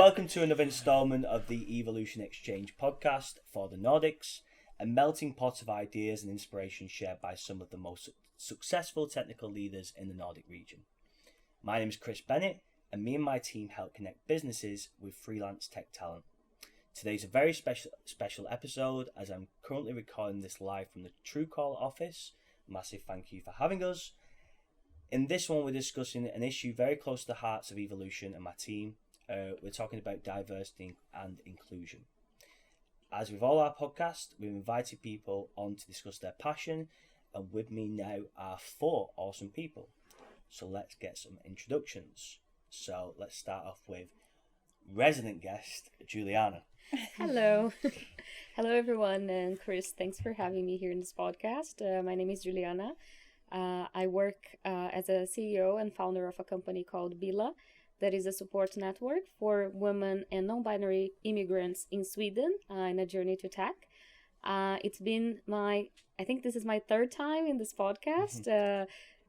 welcome to another instalment of the Evolution Exchange podcast for the Nordics, a melting pot of ideas and inspiration shared by some of the most successful technical leaders in the Nordic region. My name is Chris Bennett, and me and my team help connect businesses with freelance tech talent. Today's a very special episode, as I'm currently recording this live from the Truecaller office. Massive thank you for having us. In this one, we're discussing an issue very close to the hearts of Evolution and my team. We're talking about diversity and inclusion. As with all our podcasts, we've invited people on to discuss their passion, and with me now are 4 awesome people. So let's get some introductions. So let's start off with resident guest, Juliana. Hello. Hello, everyone. And Chris, thanks for having me here in this podcast. My name is Juliana. I work as a CEO and founder of a company called Bila, that is a support network for women and non-binary immigrants in Sweden in a journey to tech. It's been I think this is my 3rd time in this podcast,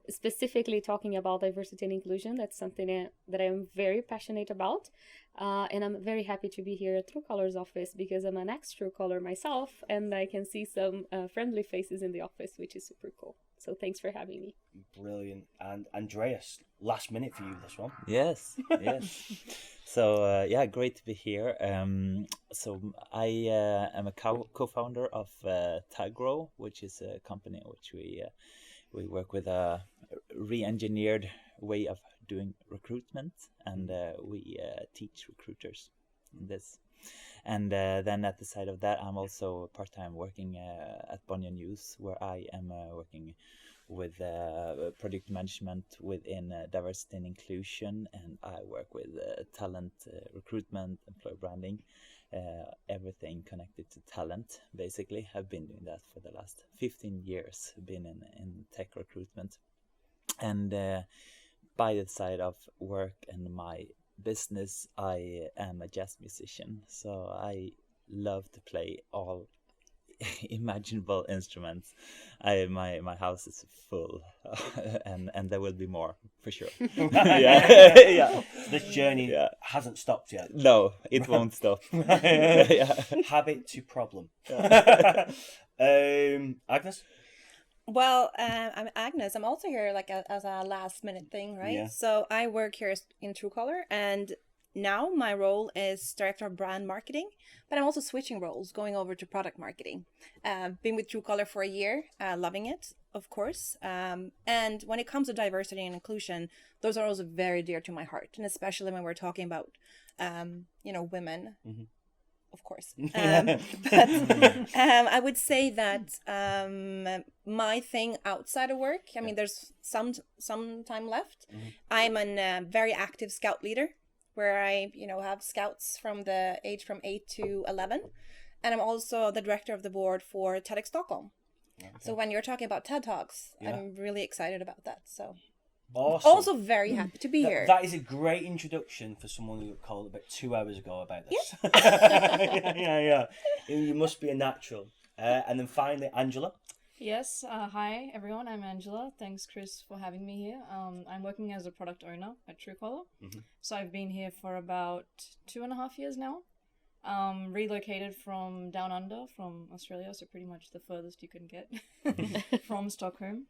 specifically talking about diversity and inclusion. That's something that I'm very passionate about. And I'm very happy to be here at Truecaller's office because I'm an ex-Truecaller myself, and I can see some friendly faces in the office, which is super cool. So thanks for having me. Brilliant. And Andreas, last minute for you, this one. Yes. So, great to be here. So I am a co-founder of Taggrow, which is a company in which we work with a re-engineered way of doing recruitment, and we teach recruiters in this. And then at the side of that, I'm also part-time working at Bonnier News, where I am working with product management within diversity and inclusion, and I work with talent recruitment, employer branding, everything connected to talent. Basically, I've been doing that for the last 15 years, been in tech recruitment. And by the side of work and my business, I am a jazz musician, so I love to play all imaginable instruments. My house is full, and there will be more for sure. Yeah. This journey hasn't stopped yet. No, it won't stop. Habit to problem. Agnes? Well, I'm Agnes. I'm also here as a last minute thing, right? Yeah. So I work here in Truecaller, and now my role is director of brand marketing, but I'm also switching roles, going over to product marketing. Been with Truecaller for a year, loving it, of course. And when it comes to diversity and inclusion, those are also very dear to my heart, and especially when we're talking about, women. Mm-hmm. Of course. But I would say that my thing outside of work, there's some time left. Mm-hmm. I'm a very active scout leader, where I, have scouts from the age from 8 to 11. And I'm also the director of the board for TEDx Stockholm. Okay. So when you're talking about TED Talks, I'm really excited about that. So awesome. Also very happy to be here. That is a great introduction for someone who called about 2 hours ago about this. Yeah. You must be a natural. And then finally, Angela. Yes. Hi, everyone. I'm Angela. Thanks, Chris, for having me here. I'm working as a product owner at Truecaller. Mm-hmm. So I've been here for about 2.5 years now. Relocated from down under, from Australia, so pretty much the furthest you can get from Stockholm.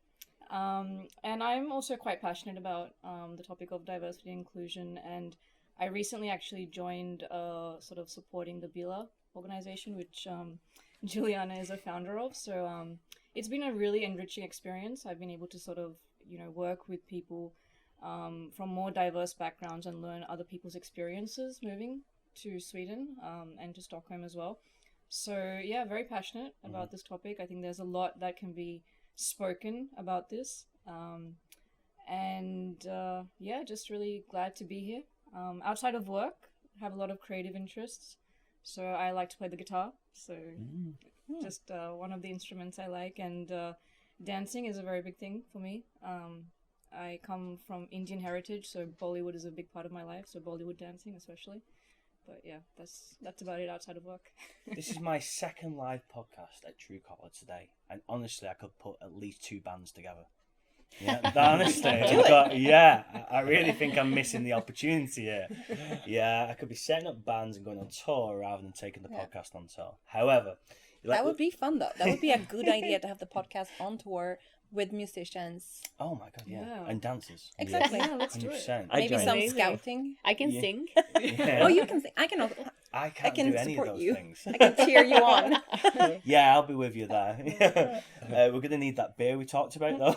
And I'm also quite passionate about the topic of diversity and inclusion, and I recently actually joined sort of supporting the Bila organization, which Juliana is a founder of. So it's been a really enriching experience. I've been able to sort of, work with people from more diverse backgrounds and learn other people's experiences moving to Sweden and to Stockholm as well. So yeah, very passionate about this topic. I think there's a lot that can be spoken about this, just really glad to be here. Outside of work, I have a lot of creative interests, so I like to play the guitar, so just one of the instruments I like, and dancing is a very big thing for me. I come from Indian heritage, so Bollywood is a big part of my life, so Bollywood dancing especially. But yeah, that's about it outside of work. This is my 2nd live podcast at Truecaller today, and honestly, I could put at least 2 bands together. Yeah, honestly, I really think I'm missing the opportunity here. Yeah, I could be setting up bands and going on tour rather than taking the podcast on tour. However, that would be fun though. That would be a good idea to have the podcast on tour with musicians. Oh my god, yeah, and dancers. Exactly. Yeah, let's do it. 100%. Maybe some Amazing. scouting. I can sing. Yeah. Oh, you can sing. I can also. I can't do any of support those you. things. I can cheer you on. Yeah, I'll be with you there. We're gonna need that beer we talked about though.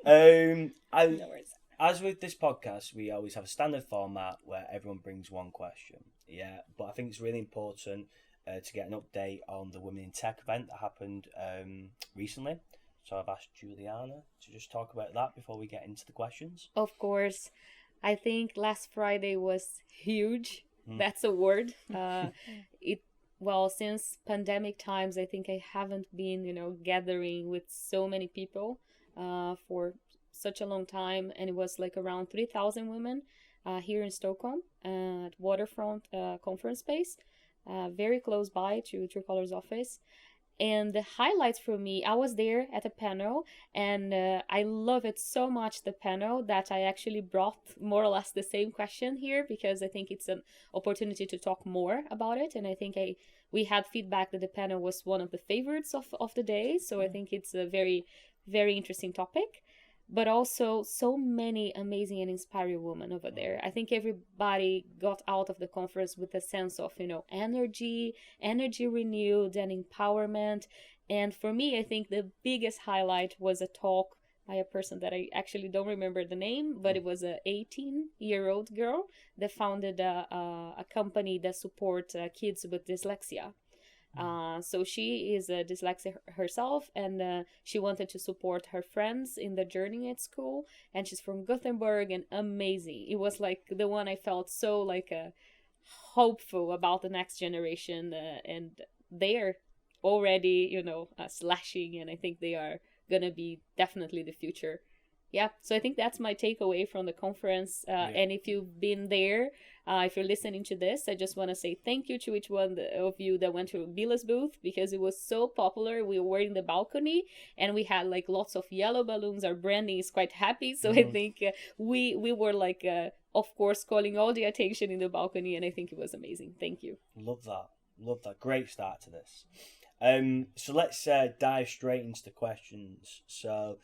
No worries. As with this podcast, we always have a standard format where everyone brings one question. Yeah, but I think it's really important to get an update on the Women in Tech event that happened recently. So I've asked Juliana to just talk about that before we get into the questions. Of course. I think last Friday was huge. That's a word. Since pandemic times, I think I haven't been, gathering with so many people for such a long time. And it was like around 3,000 women here in Stockholm at Waterfront conference space, very close by to Truecolor's office. And the highlights for me, I was there at a panel, and I love it so much, the panel, that I actually brought more or less the same question here, because I think it's an opportunity to talk more about it. And I think we had feedback that the panel was one of the favorites of the day. So I think it's a very, very interesting topic. But also so many amazing and inspiring women over there. I think everybody got out of the conference with a sense of, energy renewed and empowerment. And for me, I think the biggest highlight was a talk by a person that I actually don't remember the name, but it was an 18-year-old girl that founded a company that supports kids with dyslexia. So she is a dyslexic herself, and she wanted to support her friends in the journey at school, and she's from Gothenburg, and amazing. It was like the one I felt so like hopeful about the next generation, and they're already slashing, and I think they are gonna be definitely the future. Yeah, so I think that's my takeaway from the conference. And if you've been there, if you're listening to this, I just want to say thank you to each one of you that went to Billa's booth, because it was so popular. We were in the balcony, and we had like lots of yellow balloons. Our branding is quite happy, so I think we were like, of course, calling all the attention in the balcony, and I think it was amazing. Thank you. Love that. Great start to this. So let's dive straight into the questions. So,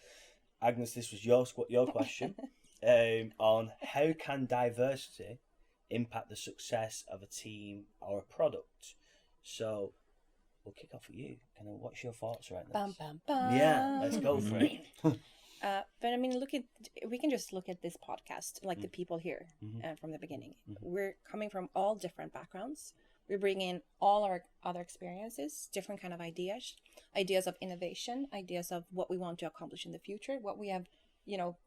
Agnes, this was your question on how can diversity impact the success of a team or a product. So we'll kick off with you. What's your thoughts around this? Bum, bum, bum. Yeah, let's go for it. But I mean, we can just look at this podcast, like the people here from the beginning. We're coming from all different backgrounds. We bring in all our other experiences, different kind of ideas of innovation, ideas of what we want to accomplish in the future, what we have,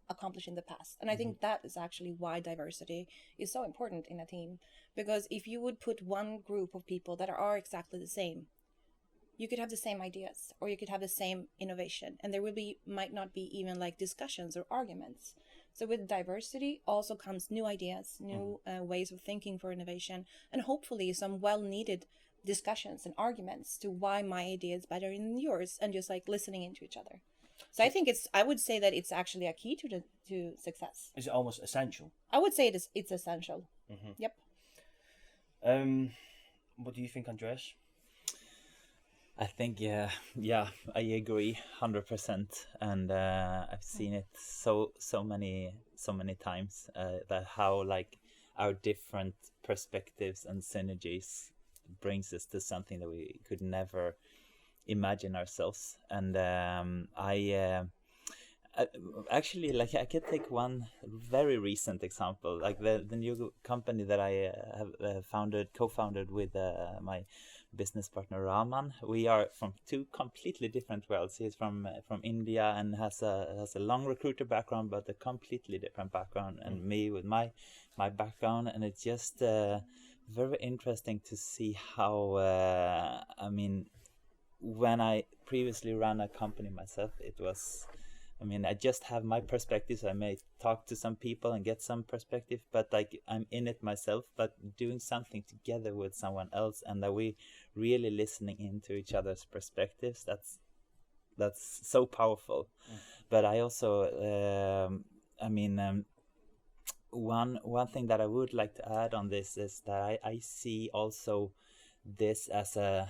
accomplished in the past. And I think that is actually why diversity is so important in a team. Because if you would put one group of people that are exactly the same, you could have the same ideas, or you could have the same innovation, and there might not be even like discussions or arguments. So with diversity also comes new ideas, new ways of thinking for innovation, and hopefully some well-needed discussions and arguments to why my idea is better than yours, and just like listening into each other. So I would say that it's actually a key to success. Is it almost essential? I would say it's essential. Yep. What do you think, Andreas? I think I agree 100%, and I've seen it so many times that how like our different perspectives and synergies brings us to something that we could never imagine ourselves. And I actually, like, I could take one very recent example, like the new company that I have co-founded with my business partner Rahman. We are from two completely different worlds. He's from India and has a long recruiter background, but a completely different background, and me with my background. And it's just very interesting to see how when I previously ran a company myself, it was, I just have my perspectives. I may talk to some people and get some perspective, but like I'm in it myself, but doing something together with someone else, and that we really listening into each other's perspectives, that's That's so powerful. But I also one thing that I would like to add on this is that I see also this as a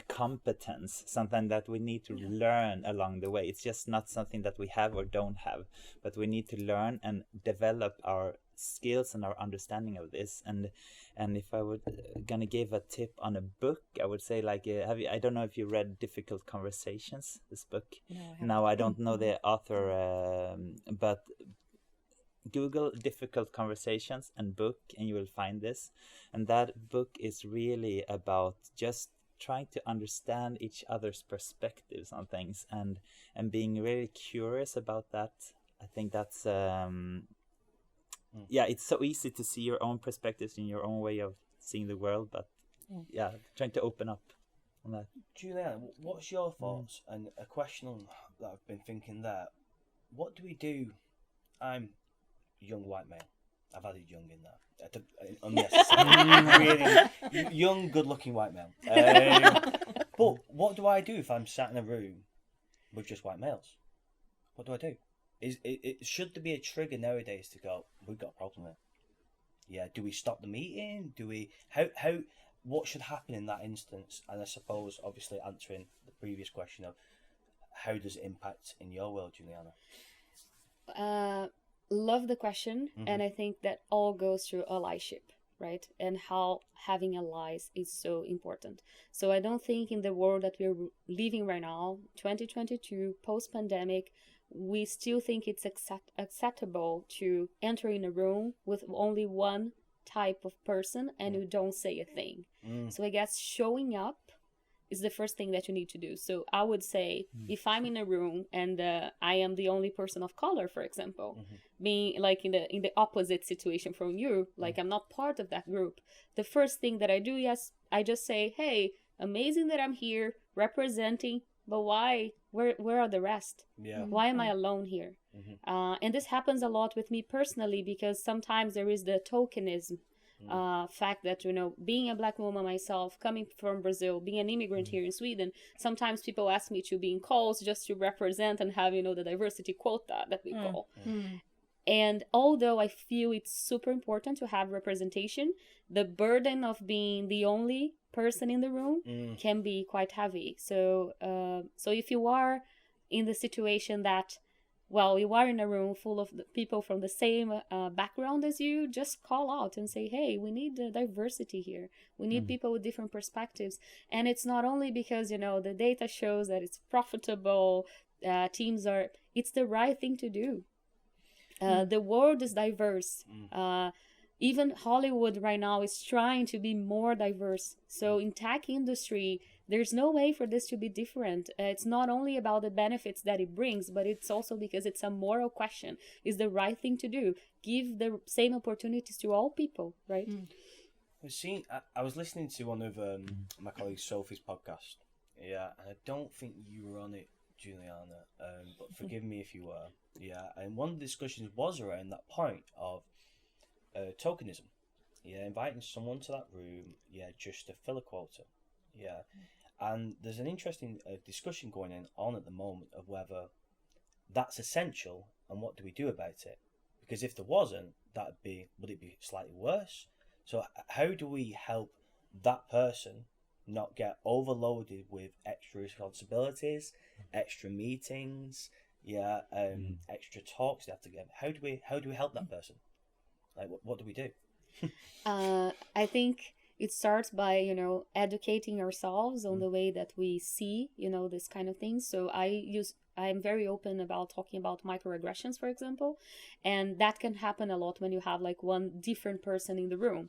competence, something that we need to learn along the way. It's just not something that we have or don't have, but we need to learn and develop our skills and our understanding of this. And if I would gonna give a tip on a book, I would say, like, I don't know if you read Difficult Conversations, this book. No, I don't know the author, but Google Difficult Conversations and book, and you will find this. And that book is really about just trying to understand each other's perspectives on things, and being really curious about that. I think that's it's so easy to see your own perspectives in your own way of seeing the world, but trying to open up on that. Juliana, what's your thoughts? And a question that I've been thinking there, what do we do? I'm young white male. I've added young in there. Unnecessary. Really young, good-looking white male. But what do I do if I'm sat in a room with just white males? What do I do? Should there be a trigger nowadays to go, we've got a problem here? Yeah. Do we stop the meeting? Do we? How? What should happen in that instance? And I suppose, obviously, answering the previous question of how does it impact in your world, Juliana? Love the question, and I think that all goes through allyship, right? And how having allies is so important. So I don't think in the world that we're living right now, 2022, post-pandemic, we still think it's acceptable to enter in a room with only one type of person and you don't say a thing. So I guess showing up is the first thing that you need to do. So I would say, if I'm in a room and I am the only person of color, for example, being like in the opposite situation from you, like I'm not part of that group, the first thing that I do, I just say, hey, amazing that I'm here representing, but why? Where are the rest? Why am I alone here? And this happens a lot with me personally, because sometimes there is the tokenism fact that, being a Black woman myself, coming from Brazil, being an immigrant here in Sweden, sometimes people ask me to be in calls just to represent and have, the diversity quota that we call. And although I feel it's super important to have representation, the burden of being the only person in the room can be quite heavy. So if you are in the situation that, you are in a room full of people from the same background as you, just call out and say, hey, we need diversity here. We need people with different perspectives. And it's not only because, the data shows that it's profitable, it's the right thing to do. The world is diverse. Even Hollywood right now is trying to be more diverse. So in tech industry, there's no way for this to be different. It's not only about the benefits that it brings, but it's also because it's a moral question. Is the right thing to do? Give the same opportunities to all people, right? I was listening to one of my colleague Sophie's podcast. Yeah, and I don't think you were on it, Juliana, but forgive me if you were. Yeah, and one of the discussions was around that point of tokenism. Yeah, inviting someone to that room, just to fill a quota. Yeah, and there's an interesting discussion going on at the moment of whether that's essential and what do we do about it? Because if there wasn't, would it be slightly worse? So how do we help that person not get overloaded with extra responsibilities, extra meetings, extra talks they have to give? How do we help that person? Like, what do we do? I think it starts by, educating ourselves on the way that we see, this kind of things. So I'm very open about talking about microaggressions, for example, and that can happen a lot when you have like one different person in the room.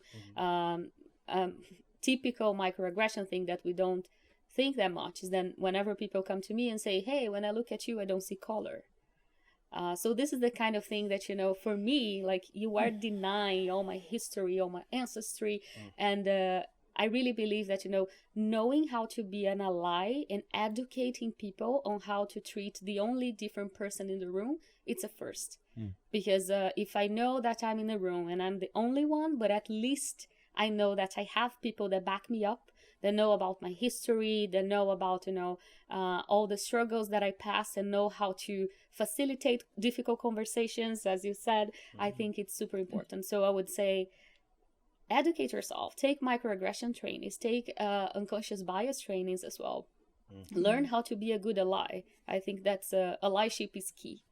Typical microaggression thing that we don't think that much is then whenever people come to me and say, hey, when I look at you, I don't see color. So this is the kind of thing that, for me, like, you are denying all my history, all my ancestry. And I really believe that, knowing how to be an ally and educating people on how to treat the only different person in the room, it's a first. Because if I know that I'm in the room and I'm the only one, but at least I know that I have people that back me up, that know about my history, that know about, all the struggles that I passed, and know how to facilitate difficult conversations, as you said. I think it's super important. So I would say, educate yourself, take microaggression trainings, take unconscious bias trainings as well. Learn how to be a good ally. I think that's allyship is key.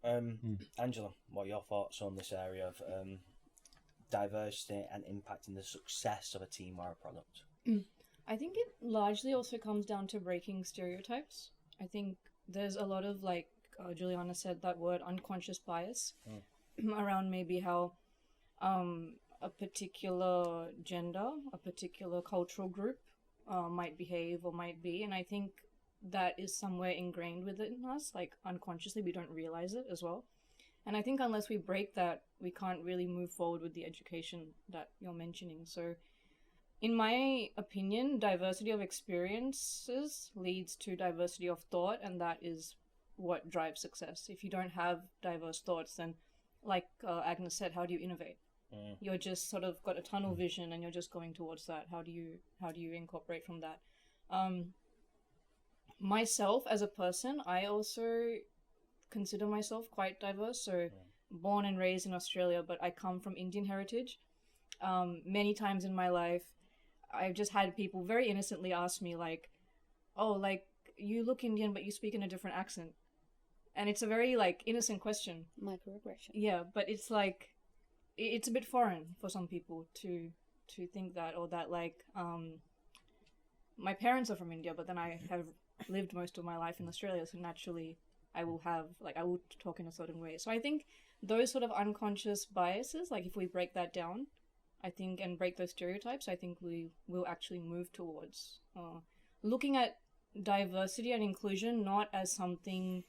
Angela, what are your thoughts on this area of diversity and impacting the success of a team or a product? I think it largely also comes down to breaking stereotypes. I think there's a lot of, like Juliana said, that word unconscious bias around maybe how a particular gender, a particular cultural group might behave or might be. And I think that is somewhere ingrained within us, like unconsciously, we don't realize it as well. And I think unless we break that, we can't really move forward with the education that you're mentioning. So in my opinion, diversity of experiences leads to diversity of thought, and that is what drives success. If you don't have diverse thoughts, then like Agnes said, how do you innovate? You're just sort of got a tunnel vision and you're just going towards that. How do you incorporate from that? Myself as a person, I also consider myself quite diverse. So born and raised in Australia, but I come from Indian heritage. Many times in my life, I've just had people very innocently ask me like, oh, like you look Indian, but you speak in a different accent. And it's a very like innocent question. Microaggression. Yeah, but it's like, it's a bit foreign for some people to think that, or that like, my parents are from India, but then I have lived most of my life in Australia, so naturally I will talk in a certain way. So I think those sort of unconscious biases, like if we break that down, I think, and break those stereotypes, I think we will actually move towards looking at diversity and inclusion not as something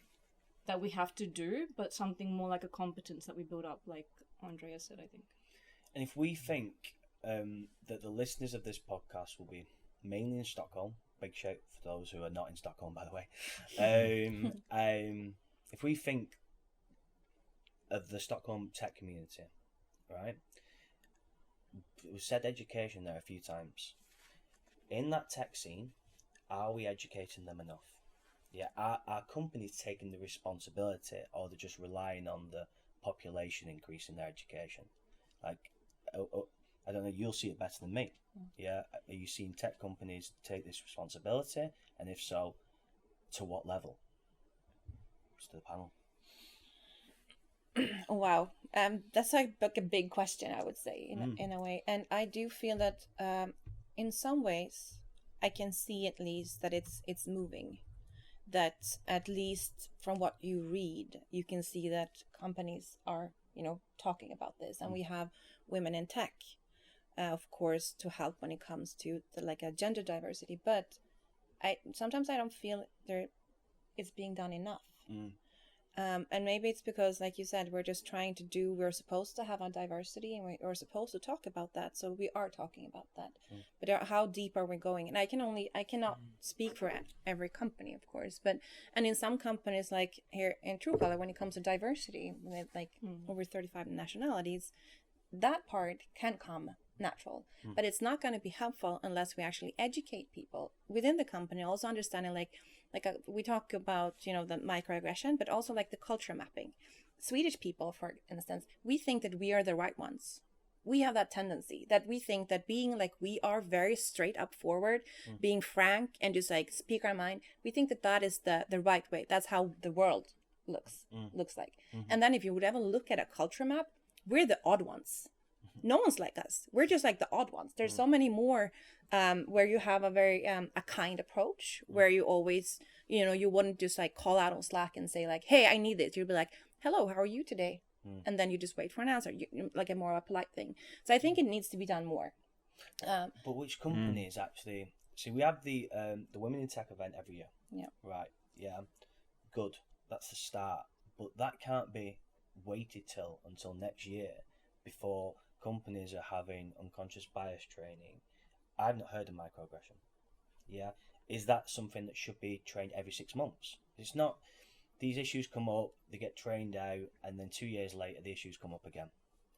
that we have to do, but something more like a competence that we build up, like Andrea said, I think. And if we think that the listeners of this podcast will be mainly in Stockholm, big shout for those who are not in Stockholm, by the way. If we think of the Stockholm tech community, right? We've said education there a few times. In that tech scene, are we educating them enough? Yeah, are companies taking the responsibility, or they're just relying on the population increase in their education? Like, I don't know, you'll see it better than me. Yeah, are you seeing tech companies take this responsibility? And if so, to what level? Just to the panel. Wow, that's like a big question, I would say, in a way. And I do feel that in some ways, I can see at least that it's moving. That at least from what you read, you can see that companies are, talking about this, and we have women in tech, of course, to help when it comes to a gender diversity. But sometimes I don't feel it's being done enough. And maybe it's because, like you said, we're supposed to have a diversity, and we're supposed to talk about that. So we are talking about that. But how deep are we going? And I cannot speak for every company, of course. And in some companies, like here in Truecaller, when it comes to diversity, with over 35 nationalities, that part can come natural, but it's not going to be helpful unless we actually educate people within the company, also understanding we talk about the microaggression, but also like the culture mapping. Swedish people, for instance, we think that we are the right ones. We have that tendency that we think that being like, we are very straight up forward, being frank and just like speak our mind, we think that is the right way. That's how the world looks like. And then if you would ever look at a culture map, we're the odd ones. No one's like us. We're just like the odd ones. There's so many more where you have a very a kind approach, where you always, you wouldn't just like call out on Slack and say like, hey, I need this. You'd be like, hello, how are you today? And then you just wait for an answer, like a more polite thing. So I think it needs to be done more. But which companies actually? See, we have the Women in Tech event every year. Yeah. Right. Yeah. Good. That's the start. But that can't be waited until next year before companies are having unconscious bias training. I've not heard of microaggression. Yeah. Is that something that should be trained every 6 months? It's not. These issues come up, they get trained out, and then 2 years later the issues come up again.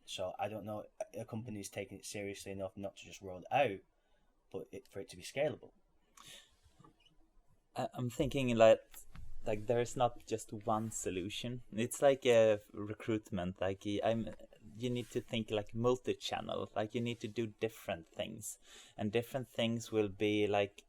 So I don't know, a company's taking it seriously enough not to just roll it out, but for it to be scalable? I'm thinking like there's not just one solution. It's like a recruitment. Like you need to think like multi-channel. Like you need to do different things, and different things will be like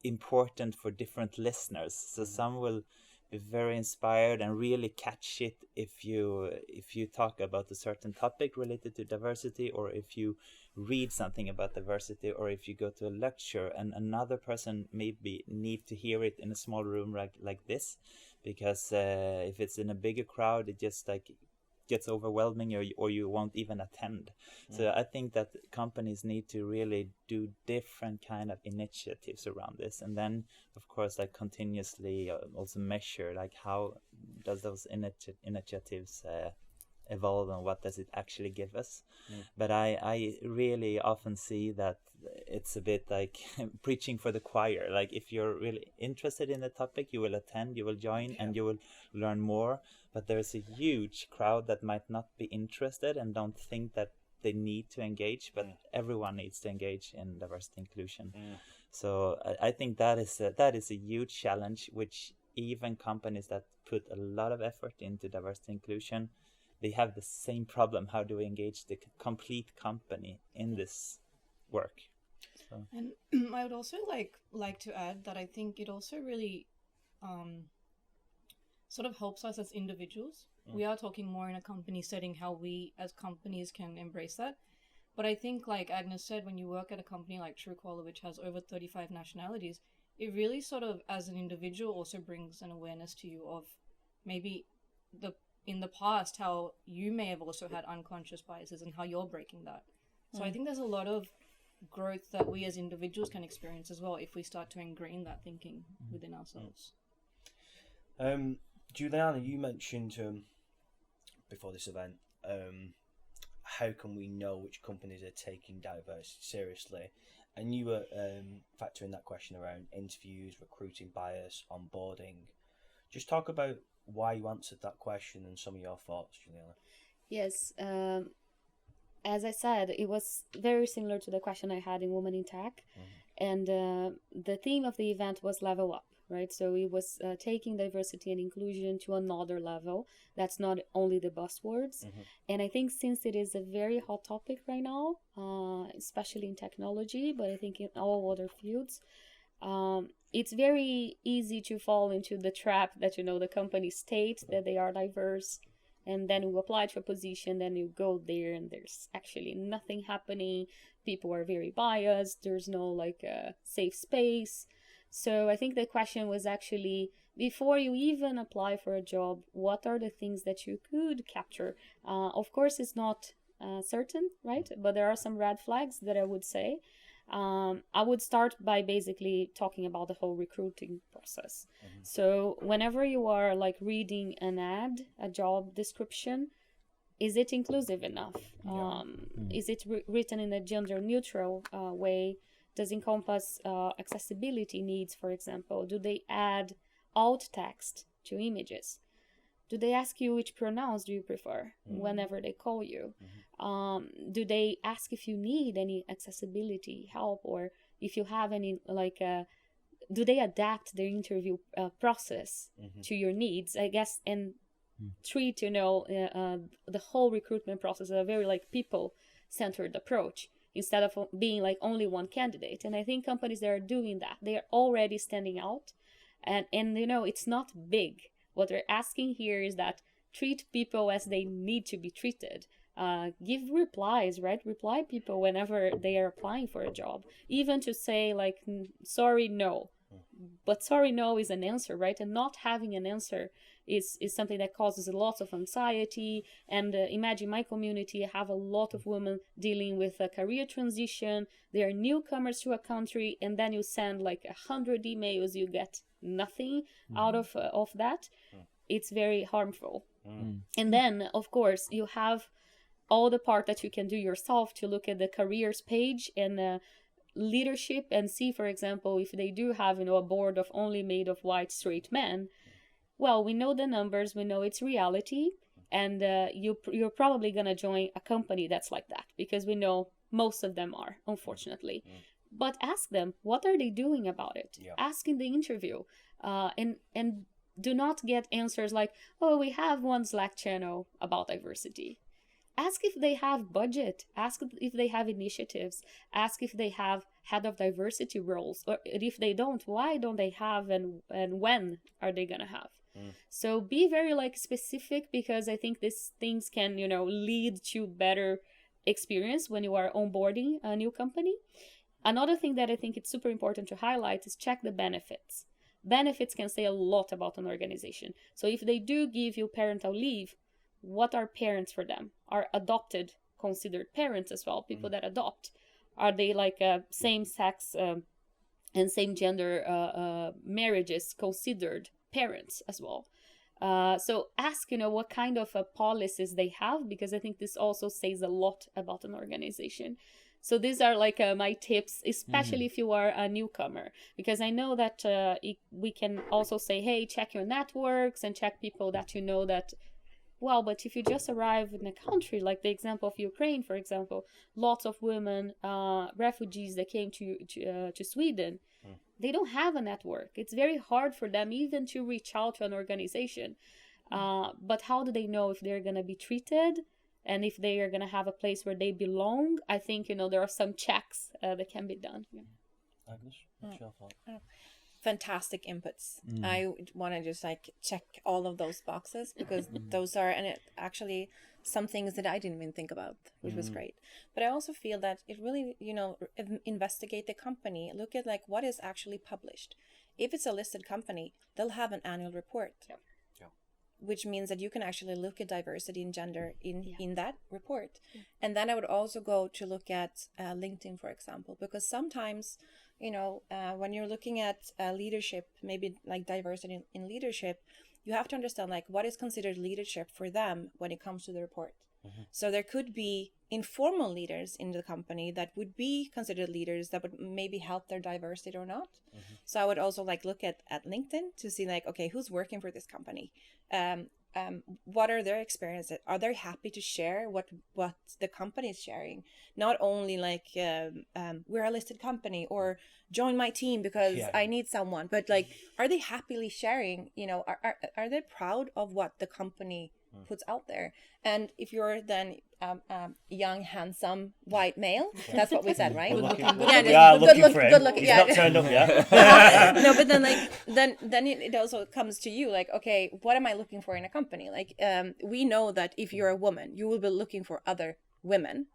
important for different listeners. So some will be very inspired and really catch it if you talk about a certain topic related to diversity, or if you read something about diversity, or if you go to a lecture, and another person maybe need to hear it in a small room like this, because if it's in a bigger crowd, it just like gets overwhelming, or you won't even attend. So I think that companies need to really do different kind of initiatives around this, and then of course like continuously also measure like how does those initiatives evolve, and what does it actually give us. But I really often see that it's a bit like preaching for the choir. Like if you're really interested in the topic, you will attend, you will join, and you will learn more. But there's a huge crowd that might not be interested and don't think that they need to engage, but everyone needs to engage in diversity inclusion. So I think that is a huge challenge, which even companies that put a lot of effort into diversity inclusion, they have the same problem. How do we engage the complete company in this work? So. And I would also like to add that I think it also really sort of helps us as individuals. We are talking more in a company setting, how we as companies can embrace that. But I think, like Agnes said, when you work at a company like Truecaller, which has over 35 nationalities, it really sort of, as an individual, also brings an awareness to you of maybe in the past, how you may have also had unconscious biases and how you're breaking that. So I think there's a lot of growth that we as individuals can experience as well if we start to ingrain that thinking within ourselves. Juliana, you mentioned before this event, how can we know which companies are taking diversity seriously? And you were factoring that question around interviews, recruiting bias, onboarding. Just talk about why you answered that question and some of your thoughts, Juliana. Yes, as I said, it was very similar to the question I had in Women in Tech. And the theme of the event was level up, right? So it was taking diversity and inclusion to another level. That's not only the buzzwords. And I think since it is a very hot topic right now, especially in technology, but I think in all other fields, it's very easy to fall into the trap that, the company state that they are diverse, and then you apply to a position, then you go there and there's actually nothing happening. People are very biased. There's no safe space. So I think the question was actually, before you even apply for a job, what are the things that you could capture? Of course, it's not certain, right? But there are some red flags that I would say. I would start by basically talking about the whole recruiting process. So whenever you are reading an ad, a job description, is it inclusive enough? Is it written in a gender neutral way? Does it encompass accessibility needs, for example? Do they add alt text to images? Do they ask you which pronouns do you prefer whenever they call you? Do they ask if you need any accessibility help, or if you have any, do they adapt their interview process to your needs? I guess, and treat, the whole recruitment process as a very people-centered approach, instead of being only one candidate. And I think companies that are doing that, they are already standing out. And it's not big. What they're asking here is that treat people as they need to be treated. Give replies, right? Reply people whenever they are applying for a job. Even to say sorry, no. But sorry, no is an answer, right? And not having an answer is something that causes a lot of anxiety. And imagine my community, I have a lot of women dealing with a career transition. They are newcomers to a country, and then you send 100 emails, you get nothing out of that. It's very harmful. And then, of course, you have all the part that you can do yourself to look at the careers page and leadership and see, for example, if they do have a board of only made of white straight men. Well, we know the numbers, we know it's reality, and you're probably gonna join a company that's like that, because we know Most of them are, unfortunately. But ask them, what are they doing about it? Yeah. Ask in the interview. And do not get answers like, oh, we have one Slack channel about diversity. Ask if they have budget. Ask if they have initiatives. Ask if they have head of diversity roles. Or if they don't, why don't they have, and when are they going to have? So be very like specific, because I think these things can, lead to better experience when you are onboarding a new company. Another thing that I think it's super important to highlight is check the benefits. Benefits can say a lot about an organization. So if they do give you parental leave, what are parents for them? Are adopted considered parents as well? People that adopt, are they like same sex and same gender marriages considered parents as well? So ask, what kind of policies they have, because I think this also says a lot about an organization. So these are like my tips, especially if you are a newcomer, because I know that we can also say, hey, check your networks and check people that you know that. Well, but if you just arrive in a country, like the example of Ukraine, for example, lots of women, refugees that came to Sweden, they don't have a network. It's very hard for them even to reach out to an organization. But how do they know if they're going to be treated and if they are going to have a place where they belong? I think, there are some checks that can be done. Agnes, what's your thought? Fantastic inputs. I want to just like check all of those boxes, because those are, and it actually some things that I didn't even think about, which was great. But I also feel that it really, investigate the company, look at like what is actually published. If it's a listed company, they'll have an annual report. Yep. Which means that you can actually look at diversity and gender in that report. And then I would also go to look at LinkedIn, for example, because sometimes, when you're looking at leadership, maybe like diversity in leadership, you have to understand like what is considered leadership for them when it comes to the report. So there could be informal leaders in the company that would be considered leaders that would maybe help their diversity or not. So I would also like look at LinkedIn to see like, okay, who's working for this company? What are their experiences? Are they happy to share what the company is sharing? Not only like we're a listed company or join my team because I need someone, but like, are they happily sharing? Are they proud of what the company puts out there? And if you're then young, handsome, white male, that's what we said, right? Good looking for him. Good looking. He's not turned up yet. No, but then like then it also comes to you like, okay, what am I looking for in a company? Like we know that if you're a woman, you will be looking for other women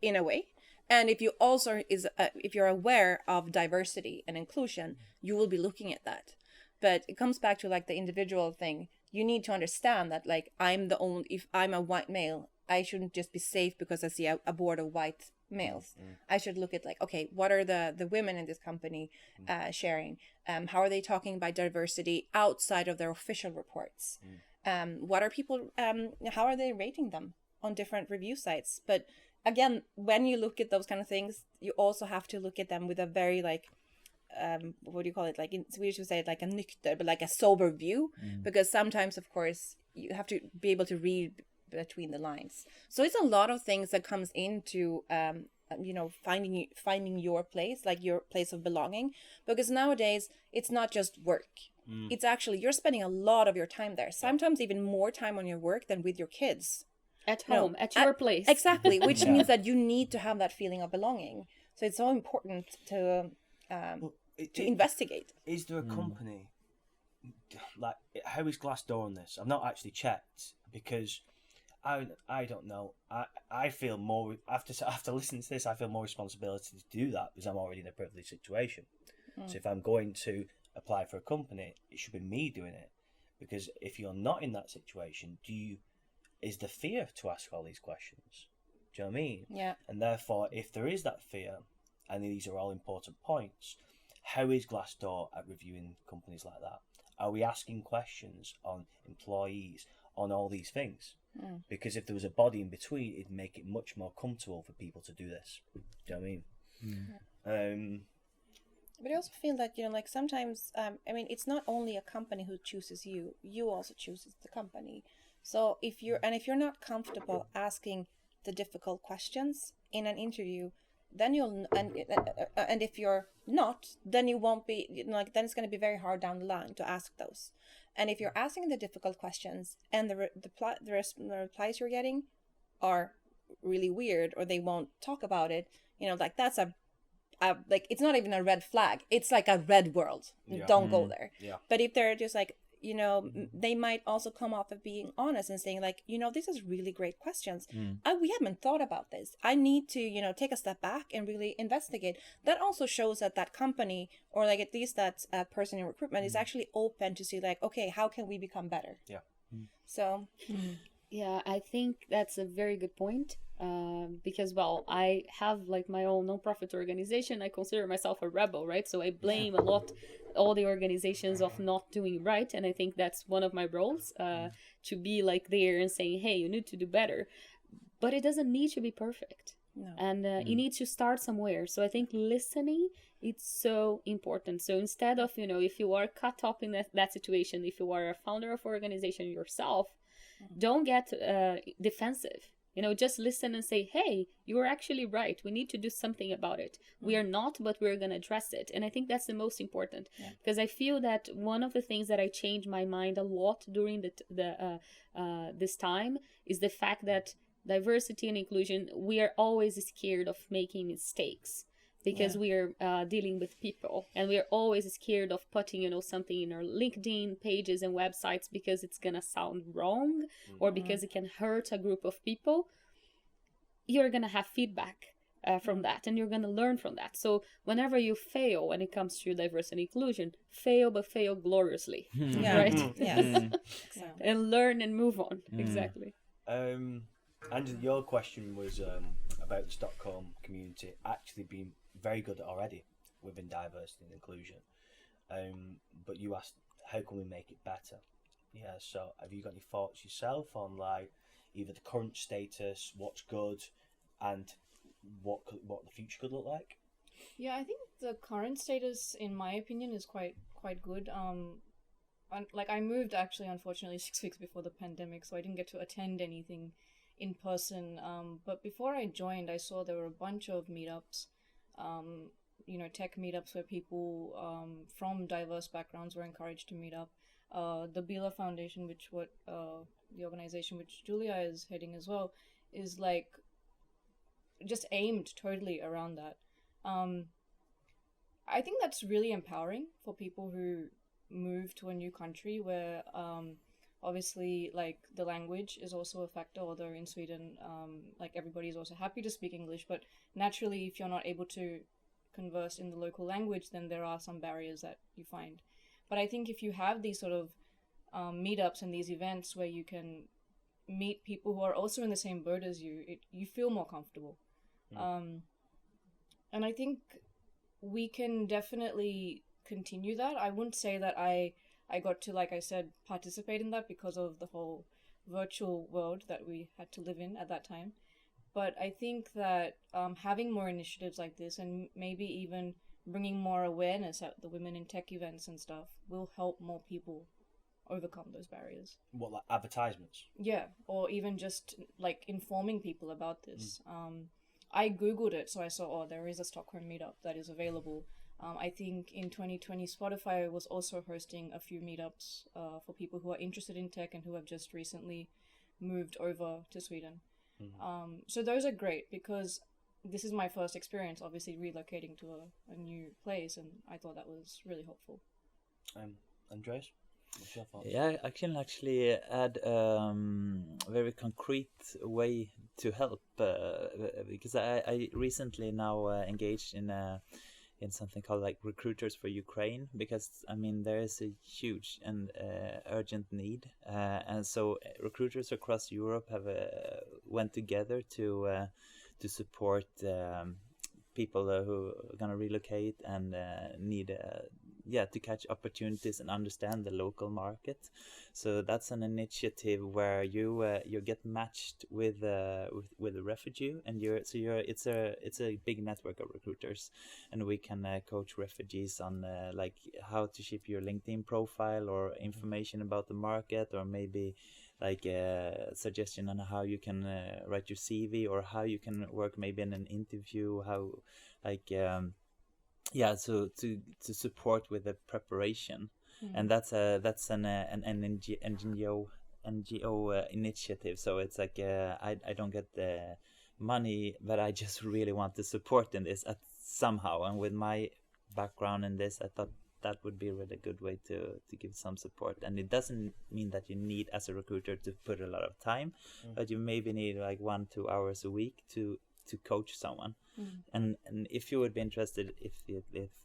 in a way. And if you also if you're aware of diversity and inclusion, you will be looking at that. But it comes back to like the individual thing. You need to understand that like if I'm a white male, I shouldn't just be safe because I see a board of white males. I should look at like, okay, what are the women in this company sharing? How are they talking about diversity outside of their official reports? What are people, how are they rating them on different review sites? But again, when you look at those kind of things, you also have to look at them with a very like, what do you call it? Like in Swedish we say it like a nykter, but like a sober view, because sometimes of course you have to be able to read between the lines. So it's a lot of things that comes into finding your place, like your place of belonging, because nowadays it's not just work. It's actually you're spending a lot of your time there, sometimes even more time on your work than with your kids at home, at your place. Exactly, which means that you need to have that feeling of belonging. So it's so important to investigate. Is there a company like, how is Glassdoor on this? I've not actually checked because I don't know. I feel more after listening to this, I feel more responsibility to do that because I'm already in a privileged situation. So if I'm going to apply for a company, it should be me doing it, because if you're not in that situation, is the fear to ask all these questions? Do you know what I mean? Yeah. And therefore, if there is that fear, and these are all important points, how is Glassdoor at reviewing companies like that? Are we asking questions on employees, on all these things? Because if there was a body in between, it'd make it much more comfortable for people to do this. Do you know what I mean? But I also feel that, like sometimes, it's not only a company who chooses you, you also chooses the company. So if you're not comfortable asking the difficult questions, in an interview, then you'll and if you're not, then you won't be, you know, like then it's going to be very hard down the line to ask those. And if you're asking the difficult questions and the replies you're getting are really weird, or they won't talk about it, you know, like that's a like, it's not even a red flag, it's like a red world. Don't go there. But if they're just like, you know, they might also come off of being honest and saying like, you know, this is really great questions. We haven't thought about this. I need to, you know, take a step back and really investigate. That also shows that that company, or like at least that person in recruitment is actually open to see like, okay, how can we become better? So Yeah, I think that's a very good point. Because, well, I have like my own non-profit organization. I consider myself a rebel, right? So I blame a lot all the organizations of not doing right, and I think that's one of my roles, to be like there and saying, hey, you need to do better. But it doesn't need to be perfect. No. And you need to start somewhere. So I think listening, it's so important. So instead of, you know, if you are caught up in that situation, if you are a founder of an organization yourself, don't get defensive. You know, just listen and say, hey, you're actually right. We need to do something about it. We are not, but we're going to address it. And I think that's the most important. Because I feel that one of the things that I changed my mind a lot during this time is the fact that diversity and inclusion, we are always scared of making mistakes. Because we are dealing with people, and we are always scared of putting, you know, something in our LinkedIn pages and websites because it's gonna sound wrong, or because it can hurt a group of people. You're gonna have feedback from that, and you're gonna learn from that. So whenever you fail when it comes to diversity and inclusion, fail, but fail gloriously, right? And learn and move on. Exactly. And your question was about the Stockholm community actually being very good already within diversity and inclusion. But you asked, how can we make it better? Yeah, so have you got any thoughts yourself on like either the current status, what's good, and what the future could look like? Yeah, I think the current status, in my opinion, is quite good. Like I moved actually, unfortunately, 6 weeks before the pandemic, so I didn't get to attend anything in person. But before I joined, I saw there were a bunch of meetups, you know, tech meetups where people from diverse backgrounds were encouraged to meet up. The Bila Foundation, the organization which Julia is heading as well, is like just aimed totally around that. I think that's really empowering for people who move to a new country where obviously like the language is also a factor, although in Sweden like everybody's also happy to speak English, but naturally if you're not able to converse in the local language, then there are some barriers that you find. But I think if you have these sort of meetups and these events where you can meet people who are also in the same boat as you, you feel more comfortable. And I think we can definitely continue that. I wouldn't say that I got to, like I said, participate in that because of the whole virtual world that we had to live in at that time. But I think that having more initiatives like this, and maybe even bringing more awareness at the Women in Tech events and stuff, will help more people overcome those barriers. What, like advertisements? Yeah, or even just like informing people about this. I googled it, so I saw, oh, there is a Stockholm meetup that is available. I think in 2020 Spotify was also hosting a few meetups for people who are interested in tech and who have just recently moved over to Sweden. So those are great because this is my first experience, obviously relocating to a new place, and I thought that was really helpful. Andreas, what's your thoughts? Yeah, I can actually add a very concrete way to help because I recently now engaged in something called like Recruiters for Ukraine, because I mean there is a huge and urgent need, and so recruiters across Europe have went together to support people who are gonna relocate and need to catch opportunities and understand the local market. So that's an initiative where you get matched with a refugee, and it's a big network of recruiters, and we can coach refugees on like how to shape your LinkedIn profile or information about the market, or maybe like suggestion on how you can write your CV, or how you can work maybe in an interview, how like so to support with the preparation. And that's an NGO initiative. So it's like I don't get the money, but I just really want to support in this somehow. And with my background in this, I thought that would be a really good way to give some support. And it doesn't mean that you need, as a recruiter, to put a lot of time, but you maybe need like 1-2 hours a week to coach someone. And if you would be interested, if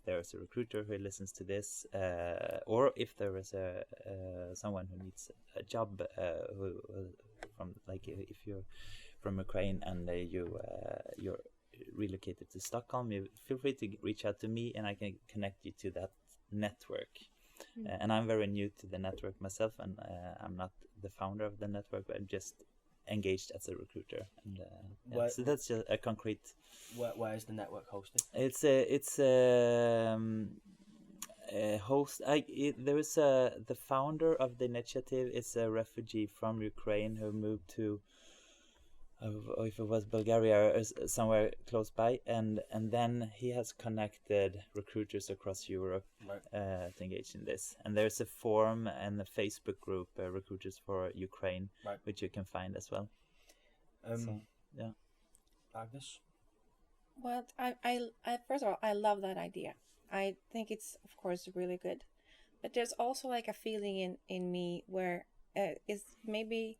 there's a recruiter who listens to this, or if there is someone who needs a job, who from, like, if you're from Ukraine and you're relocated to Stockholm, you feel free to reach out to me, and I can connect you to that network. And I'm very new to the network myself, and I'm not the founder of the network, but I'm just engaged as a recruiter. And so that's just a concrete. Where is the network hosted? It's host. There is the founder of the initiative is a refugee from Ukraine who moved to, if it was Bulgaria or somewhere close by, and then he has connected recruiters across Europe to engage in this. And there's a forum and a Facebook group, Recruiters for Ukraine, which you can find as well. Agnes? Well, I first of all, I love that idea. I think it's, of course, really good. But there's also like a feeling in me where is maybe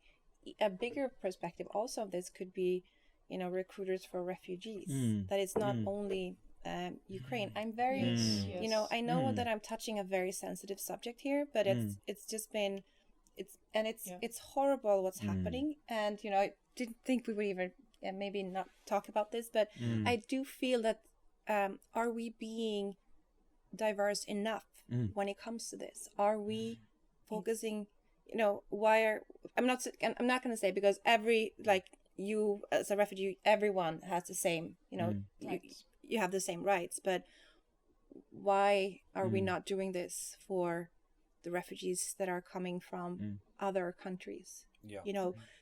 a bigger perspective also of this could be, recruiters for refugees. That it's not only Ukraine. I'm very, I know that I'm touching a very sensitive subject here, but it's just been, it's horrible what's happening. And, I didn't think we would even maybe not talk about this, but I do feel that are we being diverse enough when it comes to this? Are we focusing, I'm not going to say, because you as a refugee, everyone has the same, you have the same rights, but why are we not doing this for the refugees that are coming from other countries?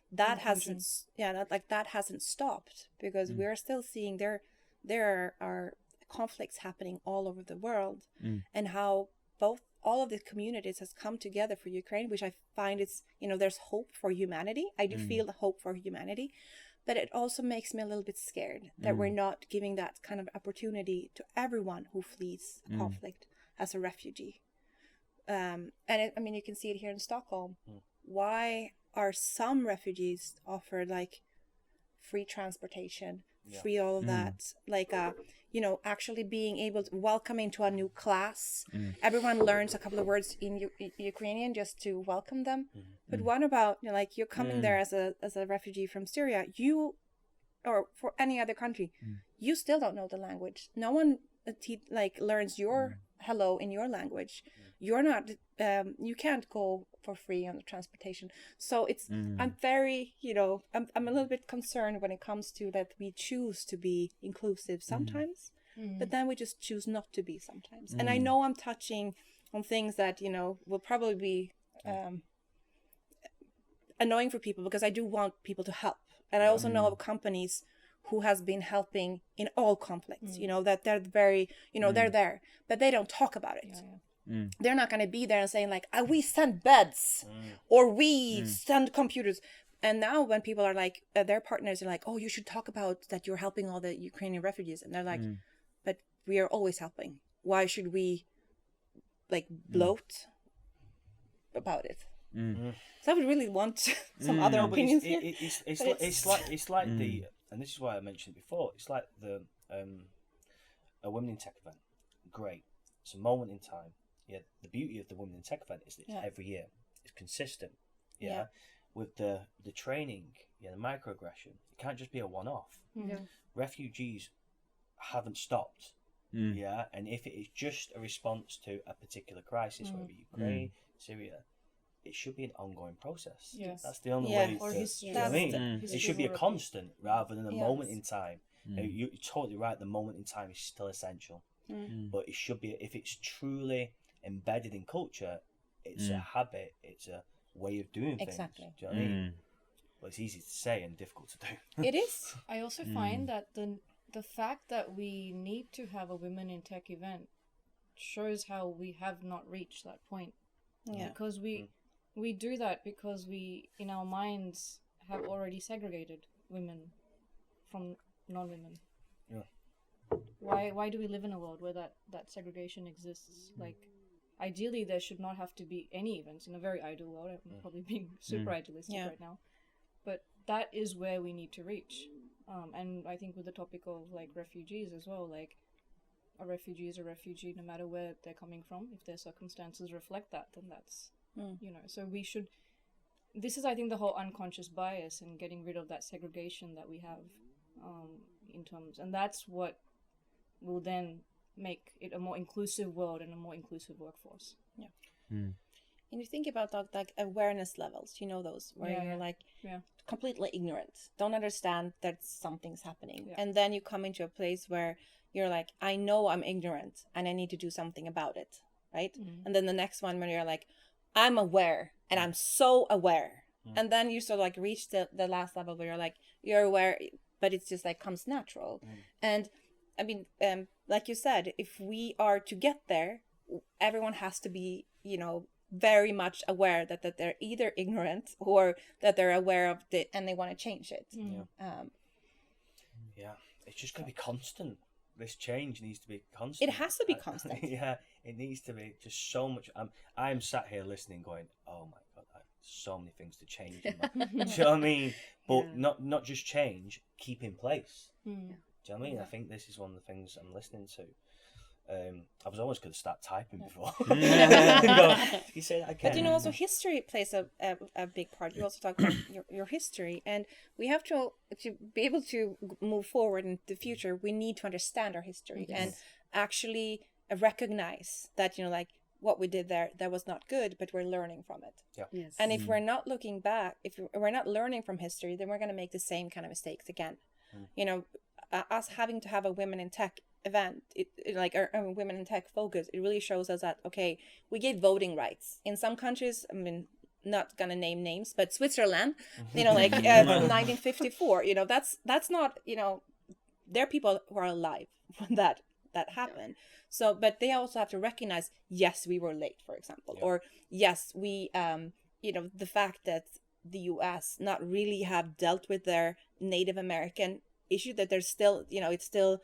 That hasn't that hasn't stopped, because we're still seeing there are conflicts happening all over the world, and how all of the communities has come together for Ukraine, which I find it's, there's hope for humanity. I do feel the hope for humanity, but it also makes me a little bit scared that we're not giving that kind of opportunity to everyone who flees a conflict as a refugee. And you can see it here in Stockholm. Why are some refugees offered like free transportation, free all of that, like actually being able to welcome into a new class. Everyone learns a couple of words in Ukrainian just to welcome them. But what about, you're coming there as a refugee from Syria, or for any other country, you still don't know the language. No one learns your hello in your language. You're not, you can't go for free on the transportation. So it's, I'm very, I'm a little bit concerned when it comes to that we choose to be inclusive sometimes, but then we just choose not to be sometimes. And I know I'm touching on things that, will probably be annoying for people, because I do want people to help. And I also know of companies who has been helping in all conflicts, that they're very, they're there, but they don't talk about it. They're not going to be there and saying like, we send beds or we send computers. And now when people are like, their partners are like, oh, you should talk about that you're helping all the Ukrainian refugees. And they're like, but we are always helping. Why should we bloat about it? So I would really want some other opinions here. It's like the, and this is why I mentioned it before, it's like the a Women in Tech event. Great. It's a moment in time. Yeah, the beauty of the Women in Tech event is that it's every year. It's consistent. Yeah. With the training, the microaggression, it can't just be a one-off. Refugees haven't stopped. And if it is just a response to a particular crisis, whether Ukraine, Syria, it should be an ongoing process. That's the only way. Or history. It should be a constant rather than a moment in time. Now, you're totally right. The moment in time is still essential, but it should be, if it's truly embedded in culture, it's a habit. It's a way of doing things. Exactly. Do you know what I mean? Well, it's easy to say and difficult to do. It is. I also find that the fact that we need to have a women in tech event shows how we have not reached that point. Yeah. Because we do that because we, in our minds, have already segregated women from non-women. Yeah. Why do we live in a world where that segregation exists? Like, ideally, there should not have to be any events in a very ideal world. I'm probably being super idealistic right now. But that is where we need to reach. And I think with the topic of, like, refugees as well, like, a refugee is a refugee no matter where they're coming from. If their circumstances reflect that, then that's, you know, so we should... This is, I think, the whole unconscious bias and getting rid of that segregation that we have in terms... And that's what will then make it a more inclusive world and a more inclusive workforce. Yeah. And you think about that, like awareness levels, you know, those where you're like completely ignorant, don't understand that something's happening. And then you come into a place where you're like, I know I'm ignorant and I need to do something about it, right? And then the next one where you're like, I'm aware and I'm so aware. And then you sort of like reach the last level where you're like, you're aware, but it's just like comes natural. And I mean, like you said, if we are to get there, everyone has to be, you know, very much aware that they're either ignorant or that they're aware of it and they want to change it. It's just going to be constant. This change needs to be constant. It has to be constant. It needs to be just so much. I'm sat here listening going, oh my God, I have so many things to change. Do you know what I mean? But not just change, keep in place. Do you know what I mean? I think this is one of the things I'm listening to. I was almost going to start typing before. You say that again. But you know, also history plays a big part. You also talk about your history, and we have to be able to move forward in the future. We need to understand our history and actually recognize that, you know, like what we did there, that was not good, but we're learning from it. Yeah. Yes. And if we're not looking back, if we're not learning from history, then we're going to make the same kind of mistakes again. You know, us having to have a women in tech event, it like our women in tech focus, it really shows us that, okay, we gave voting rights in some countries. I mean, not gonna name names, but Switzerland, you know, like 1954, you know, that's not, you know, there are people who are alive when that happened. So, but they also have to recognize, yes, we were late, for example, or yes, we you know, the fact that the US not really have dealt with their Native American issue, that there's still, you know, it's still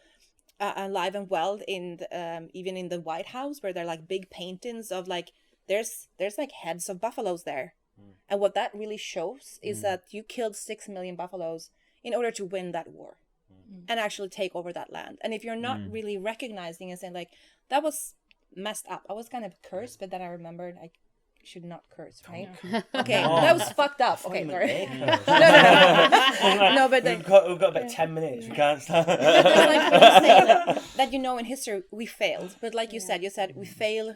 alive and well in the, even in the White House, where they're like big paintings of like there's like heads of buffaloes there. And what that really shows is that you killed 6 million buffaloes in order to win that war and actually take over that land. And if you're not really recognizing and saying like, that was messed up, I was kind of cursed, but then I remembered I should not curse, right? Okay, that was fucked up. Okay, sorry. No, but we've got about 10 minutes. We can't start. Like that, you know, in history we failed, but like you said we fail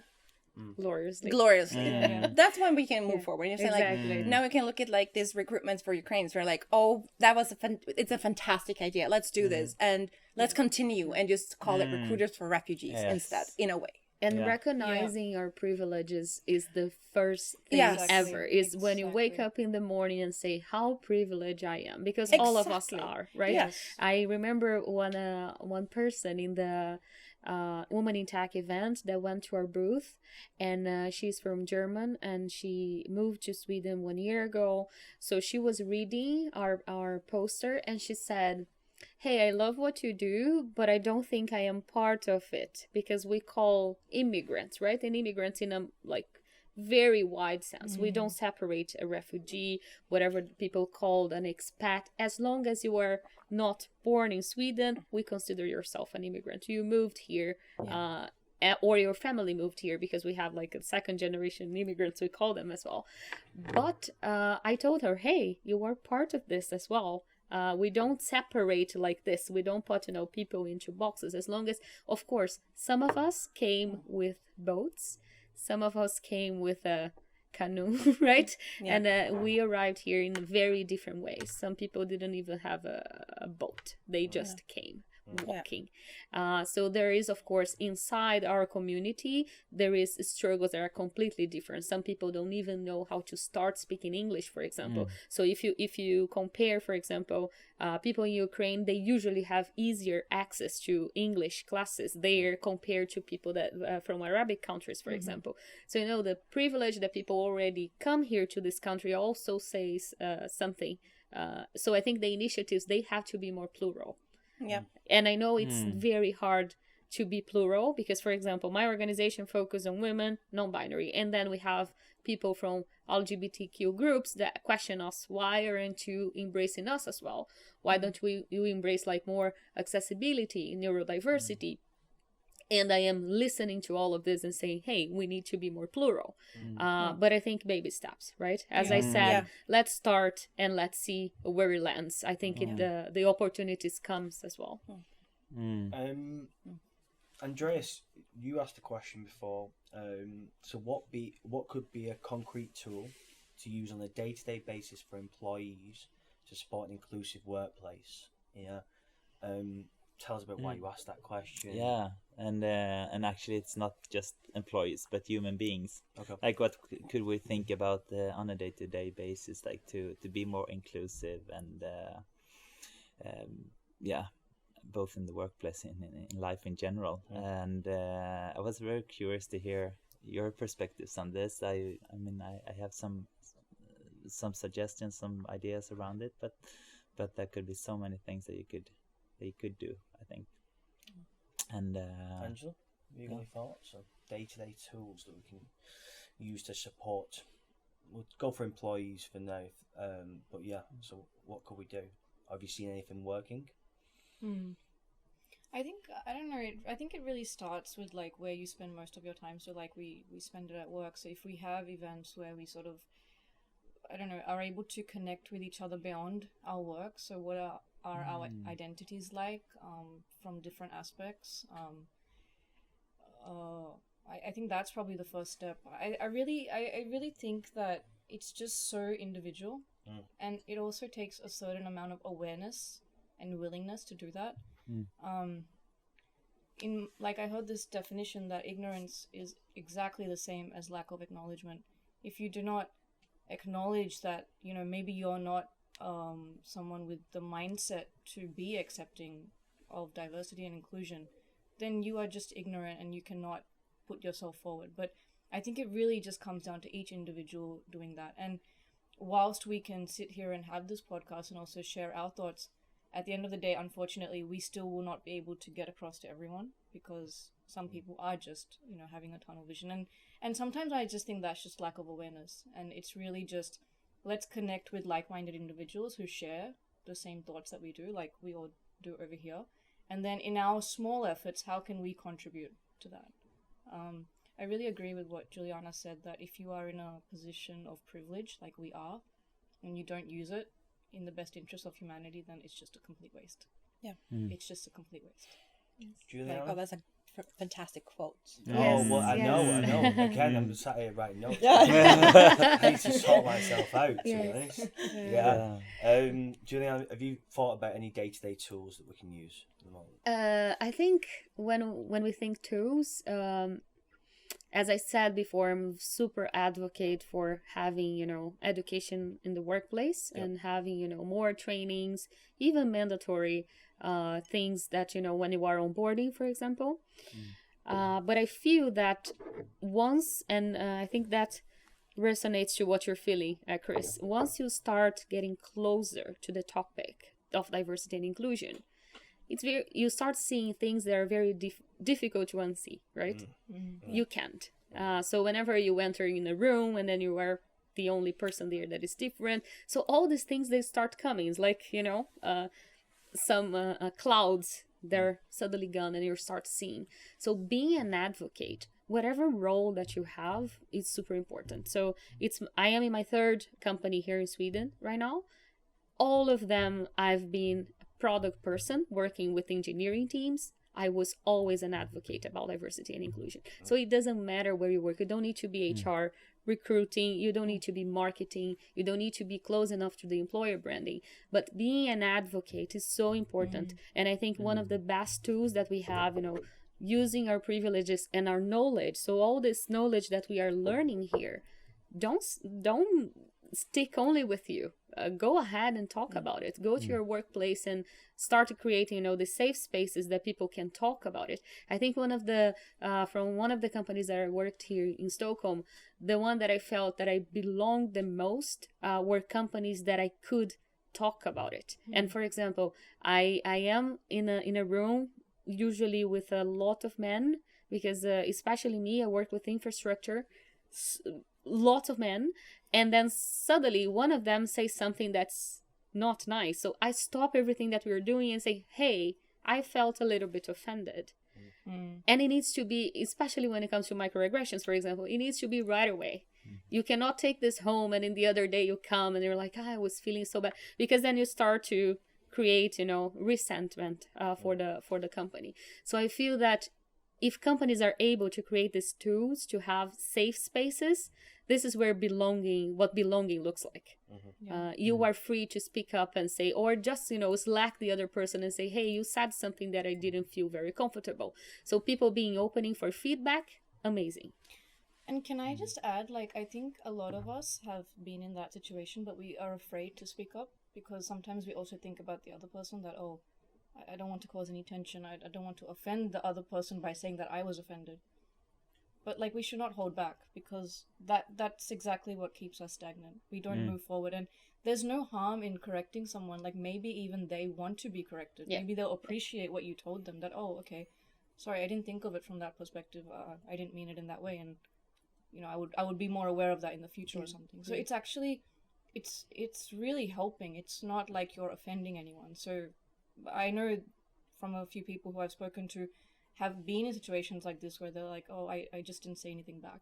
gloriously. That's when we can move forward. You say like, now we can look at like this recruitment for Ukrainians. We're like, oh, that was it's a fantastic idea. Let's do this and let's continue and just call it recruiters for refugees instead, in a way. And recognizing our privileges is the first thing ever. Is when you wake up in the morning and say how privileged I am, because all of us are, right? Yes. I remember one person in the Women in Tech event that went to our booth, and she's from German and she moved to Sweden 1 year ago. So she was reading our poster and she said, hey, I love what you do, but I don't think I am part of it, because we call immigrants, right? And immigrants in a like very wide sense. We don't separate a refugee, whatever people call an expat. As long as you are not born in Sweden, we consider yourself an immigrant. You moved here, or your family moved here, because we have like a second generation immigrants, we call them as well. But I told her, hey, you are part of this as well. We don't separate like this. We don't put, you know, people into boxes. As long as, of course, some of us came with boats. Some of us came with a canoe, right? Yeah. And we arrived here in very different ways. Some people didn't even have a boat. They just came. walking. So there is, of course, inside our community, there is struggles that are completely different. Some people don't even know how to start speaking English, for example. So if you compare, for example, people in Ukraine, they usually have easier access to English classes there compared to people that from Arabic countries, for example. So, you know, the privilege that people already come here to this country also says something. So I think the initiatives, they have to be more plural. Yeah. And I know it's very hard to be plural because, for example, my organization focuses on women, non-binary, and then we have people from LGBTQ groups that question us, why aren't you embracing us as well? Why don't you embrace like more accessibility, neurodiversity? And I am listening to all of this and saying, hey, we need to be more plural. But I think baby steps, right? As I said, let's start and let's see where it lands. I think the opportunities comes as well. Andreas, you asked a question before. So what could be a concrete tool to use on a day-to-day basis for employees to support an inclusive workplace? Yeah. Tell us about why you asked that question. Yeah, and actually it's not just employees but human beings. Okay. Like what could we think about on a day-to-day basis, like to be more inclusive and both in the workplace and in life in general. And I was very curious to hear your perspectives on this. I mean I have some suggestions, some ideas around it, but there could be so many things that you could do, I think. And Angela, have you got any thoughts on day-to-day tools that we can use to support? We'll go for employees for now, but yeah. So what could we do? Have you seen anything working? I don't know. I think it really starts with like where you spend most of your time. So like we spend it at work. So if we have events where we sort of, I don't know, are able to connect with each other beyond our work. So what are our identities like from different aspects? I think that's probably the first step. I really think that it's just so individual, and it also takes a certain amount of awareness and willingness to do that. In like I heard this definition that ignorance is exactly the same as lack of acknowledgement. If you do not acknowledge that, you know, maybe you're not someone with the mindset to be accepting of diversity and inclusion, then you are just ignorant and you cannot put yourself forward. But I think it really just comes down to each individual doing that. And whilst we can sit here and have this podcast and also share our thoughts, at the end of the day, unfortunately, we still will not be able to get across to everyone because some people are just, you know, having a tunnel vision. And sometimes I just think that's just lack of awareness. And it's really just, let's connect with like-minded individuals who share the same thoughts that we do, like we all do over here. And then in our small efforts, how can we contribute to that? I really agree with what Juliana said, that if you are in a position of privilege, like we are, and you don't use it in the best interest of humanity, then it's just a complete waste. Yeah. It's just a complete waste. Juliana? Oh, that's a fantastic quote. Oh, well, I know. Again, I'm sat here writing notes. I need to sort myself out, to be honest. Yeah. Juliana, have you thought about any day-to-day tools that we can use at the moment? I think when we think tools, as I said before, I'm super advocate for having, you know, education in the workplace and having, you know, more trainings, even mandatory things that, you know, when you are onboarding, for example. But I feel that once, and I think that resonates to what you're feeling, Chris, once you start getting closer to the topic of diversity and inclusion, you start seeing things that are very difficult to unsee, right? You can't. So whenever you enter in a room and then you are the only person there that is different, so all these things, they start coming. It's like, you know, some clouds, they're suddenly gone and you start seeing. So being an advocate, whatever role that you have, is super important. So I am in my third company here in Sweden right now. All of them, I've been product person working with engineering teams. I was always an advocate about diversity and inclusion. So it doesn't matter where you work. You don't need to be HR recruiting, you don't need to be marketing, you don't need to be close enough to the employer branding, but being an advocate is so important. And I think one of the best tools that we have, using our privileges and our knowledge, so all this knowledge that we are learning here, don't stick only with you. Go ahead and talk about it. Go to your workplace and start creating, the safe spaces that people can talk about it. I think one of the from one of the companies that I worked here in Stockholm, the one that I felt that I belonged the most were companies that I could talk about it. And for example, I am in a room usually with a lot of men, because especially me, I work with infrastructure, lots of men, and then suddenly one of them says something that's not nice. So I stop everything that we were doing and say, hey, I felt a little bit offended. And it needs to be, especially when it comes to microaggressions, for example, it needs to be right away. You cannot take this home and in the other day you come and you're like, I was feeling so bad, because then you start to create, resentment for the company. So I feel that if companies are able to create these tools to have safe spaces, this is where what belonging looks like. You are free to speak up and say, or just, slack the other person and say, hey, you said something that I didn't feel very comfortable. So people being opening for feedback, amazing. And can I just add, I think a lot of us have been in that situation, but we are afraid to speak up, because sometimes we also think about the other person that, oh, I don't want to cause any tension. I don't want to offend the other person by saying that I was offended. But we should not hold back, because that's exactly what keeps us stagnant. We don't move forward, and there's no harm in correcting someone. Maybe even they want to be corrected. Maybe they'll appreciate what you told them, that, oh, okay, sorry, I didn't think of it from that perspective. I didn't mean it in that way, and I would be more aware of that in the future or something. So it's actually, it's really helping. It's not like you're offending anyone. So I know from a few people who I've spoken to have been in situations like this where they're like, oh, I just didn't say anything back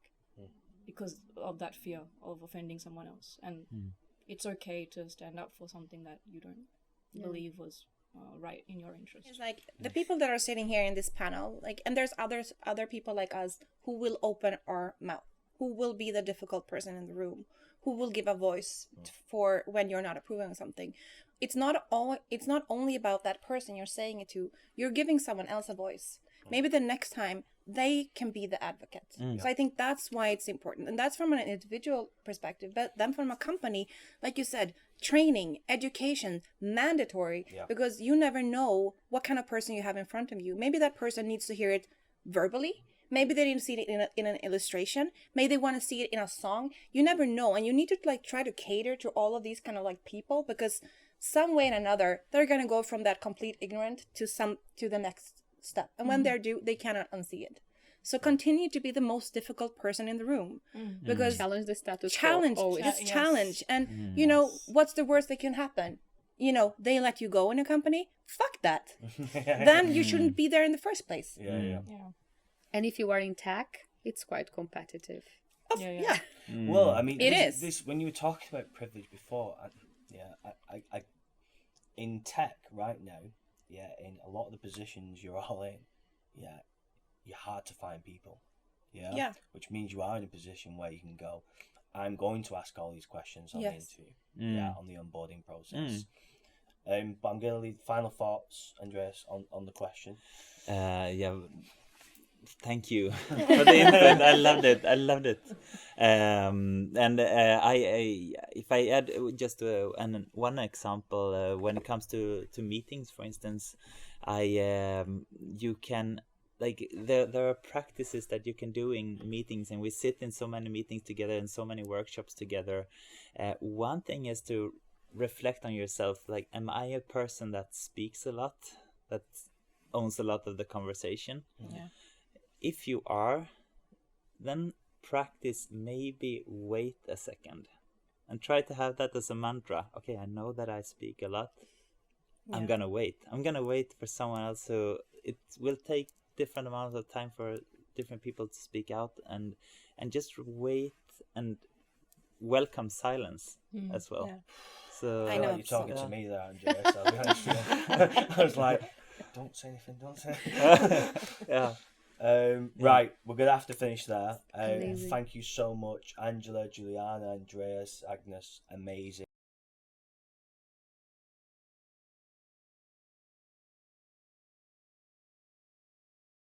because of that fear of offending someone else. And it's okay to stand up for something that you don't believe was right in your interest. It's the people that are sitting here in this panel, and there's other people like us who will open our mouth, who will be the difficult person in the room, who will give a voice for when you're not approving of something. It's not only about that person you're saying it to. You're giving someone else a voice. Maybe the next time they can be the advocate. So I think that's why it's important. And that's from an individual perspective. But then from a company, like you said, training, education, mandatory, because you never know what kind of person you have in front of you. Maybe that person needs to hear it verbally. Maybe they didn't see it in an illustration. Maybe they want to see it in a song. You never know. And you need to try to cater to all of these kind of people, because some way or another, they're going to go from that complete ignorant to the next step. And when they do, they cannot unsee it. So continue to be the most difficult person in the room, because challenge the status challenge, quo. just challenge. And what's the worst that can happen? They let you go in a company. Fuck that. Then you shouldn't be there in the first place. Yeah. And if you are in tech, it's quite competitive. Yeah. Well, I mean, it this, is. This, when you were talking about privilege before, I in tech right now, in a lot of the positions you're all in, you're hard to find people. Yeah. Which means you are in a position where you can go, I'm going to ask all these questions on the interview, on the onboarding process. But I'm going to leave final thoughts, Andreas, on the question. Thank you for the input. I loved it. And I if I add just one example, when it comes to meetings, for instance, you can there are practices that you can do in meetings, and we sit in so many meetings together and so many workshops together. One thing is to reflect on yourself. Am I a person that speaks a lot, that owns a lot of the conversation? If you are, then practice maybe wait a second and try to have that as a mantra. Okay, I know that I speak a lot. I'm gonna wait for someone else. So it will take different amounts of time for different people to speak out, and just wait and welcome silence as well. So I know you're talking to me there, Andreas. I'll be honest with you. I was like, don't say anything. Right, we're gonna have to finish there. Amazing. Thank you so much, Angela, Juliana, Andreas, Agnes. Amazing.